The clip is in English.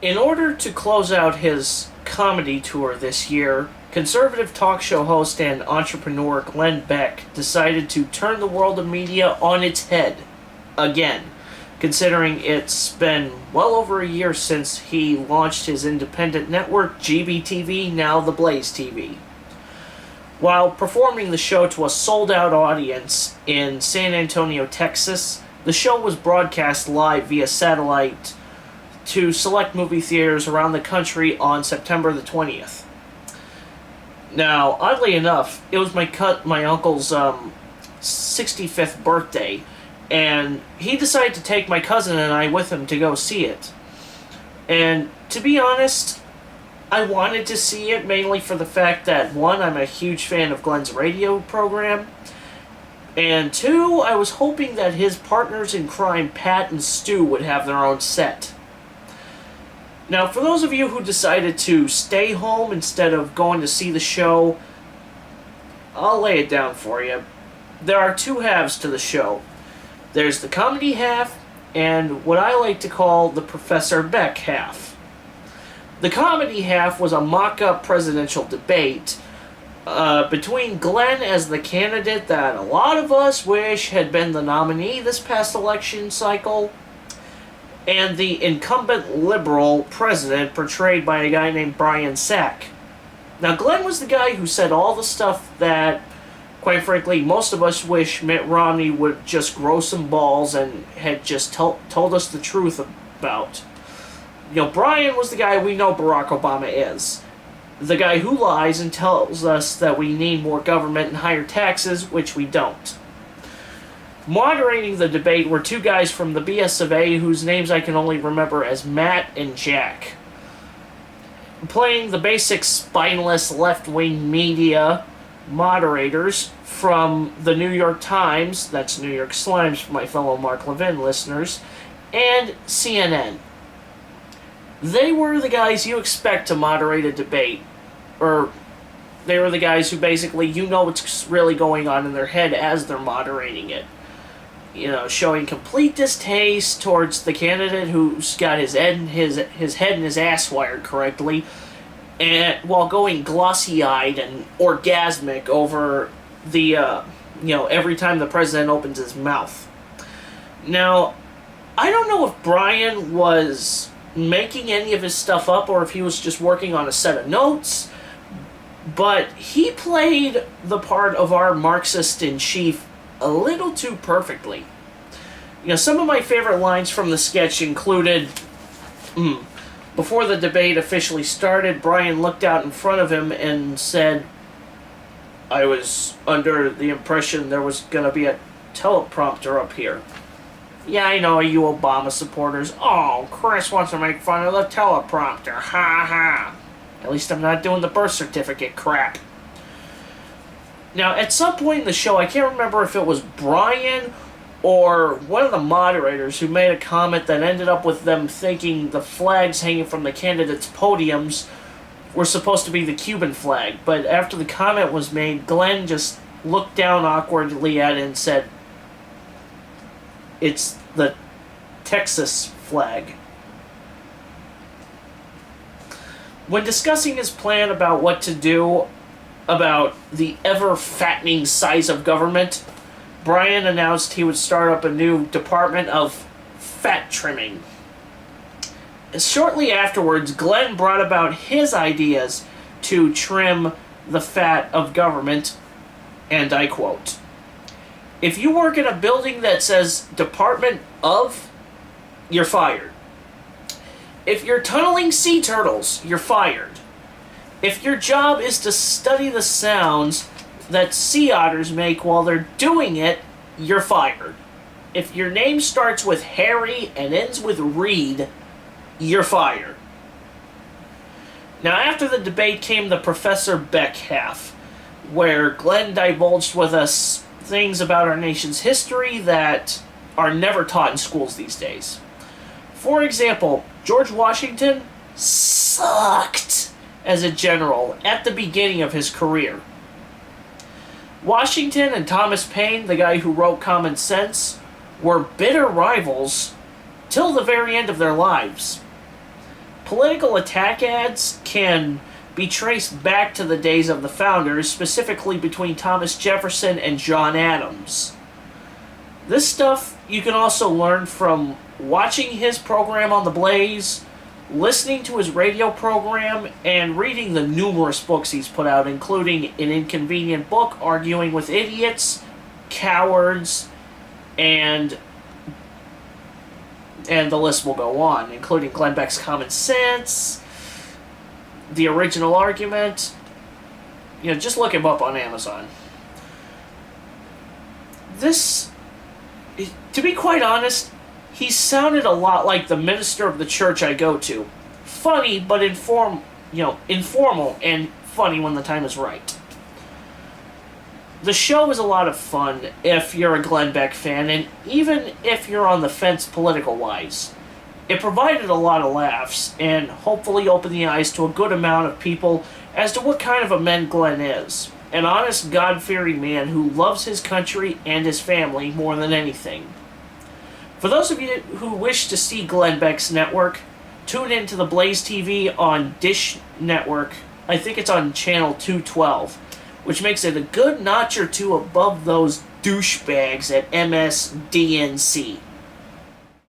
In order to close out his comedy tour this year, conservative talk show host and entrepreneur Glenn Beck decided to turn the world of media on its head again, considering it's been well over a year since he launched his independent network, GBTV, now the Blaze TV. While performing the show to a sold-out audience in San Antonio, Texas, the show was broadcast live via satellite to select movie theaters around the country on September the 20th. Now, oddly enough, it was my uncle's 65th birthday, and he decided to take my cousin and I with him to go see it. And to be honest, I wanted to see it mainly for the fact that, one, I'm a huge fan of Glenn's radio program, and two, I was hoping that his partners in crime, Pat and Stu, would have their own set. Now, for those of you who decided to stay home instead of going to see the show, I'll lay it down for you. There are two halves to the show. There's the comedy half, and what I like to call the Professor Beck half. The comedy half was a mock-up presidential debate between Glenn as the candidate that a lot of us wish had been the nominee this past election cycle, and the incumbent liberal president portrayed by a guy named Brian Sack. Now, Glenn was the guy who said all the stuff that, quite frankly, most of us wish Mitt Romney would just grow some balls and had just told us the truth about. You know, Brian was the guy we know Barack Obama is. The guy who lies and tells us that we need more government and higher taxes, which we don't. Moderating the debate were two guys from the BS of A whose names I can only remember as Matt and Jack. Playing the basic spineless left-wing media moderators from the New York Times, that's New York Slimes for my fellow Mark Levin listeners, and CNN. They were the guys you expect to moderate a debate, or they were the guys who basically, you know what's really going on in their head as they're moderating it. You know, showing complete distaste towards the candidate who's got his head and his ass wired correctly, and while going glossy-eyed and orgasmic over the, every time the president opens his mouth. Now, I don't know if Brian was making any of his stuff up or if he was just working on a set of notes, but he played the part of our Marxist-in-chief a little too perfectly. You know, some of my favorite lines from the sketch included, before the debate officially started, Brian looked out in front of him and said, "I was under the impression there was going to be a teleprompter up here." Yeah, I know, you Obama supporters. Oh, Chris wants to make fun of the teleprompter. Ha ha. At least I'm not doing the birth certificate crap. Now, at some point in the show, I can't remember if it was Brian or one of the moderators who made a comment that ended up with them thinking the flags hanging from the candidates' podiums were supposed to be the Cuban flag. But after the comment was made, Glenn just looked down awkwardly at it and said, "It's the Texas flag." When discussing his plan about what to do about the ever-fattening size of government, Brian announced he would start up a new department of fat trimming. Shortly afterwards, Glenn brought about his ideas to trim the fat of government, and I quote, "If you work in a building that says Department of, you're fired. If you're tunneling sea turtles, you're fired. If your job is to study the sounds that sea otters make while they're doing it, you're fired. If your name starts with Harry and ends with Reed, you're fired." Now, after the debate came the Professor Beck half, where Glenn divulged with us things about our nation's history that are never taught in schools these days. For example, George Washington sucked as a general at the beginning of his career. Washington and Thomas Paine, the guy who wrote Common Sense, were bitter rivals till the very end of their lives. political attack ads can be traced back to the days of the founders, specifically between Thomas Jefferson and John Adams. This stuff you can also learn from watching his program on The Blaze, listening to his radio program, and reading the numerous books he's put out, including An Inconvenient Book, Arguing with Idiots, Cowards, and the list will go on, including Glenn Beck's Common Sense, The Original Argument. Just look him up on Amazon. To be quite honest, he sounded a lot like the minister of the church I go to. Funny, but informal and funny when the time is right. The show is a lot of fun if you're a Glenn Beck fan, and even if you're on the fence political-wise. It provided a lot of laughs, and hopefully opened the eyes to a good amount of people as to what kind of a man Glenn is. An honest, God-fearing man who loves his country and his family more than anything. For those of you who wish to see Glenn Beck's network, tune in to the Blaze TV on Dish Network. I think it's on channel 212, which makes it a good notch or two above those douchebags at MSDNC.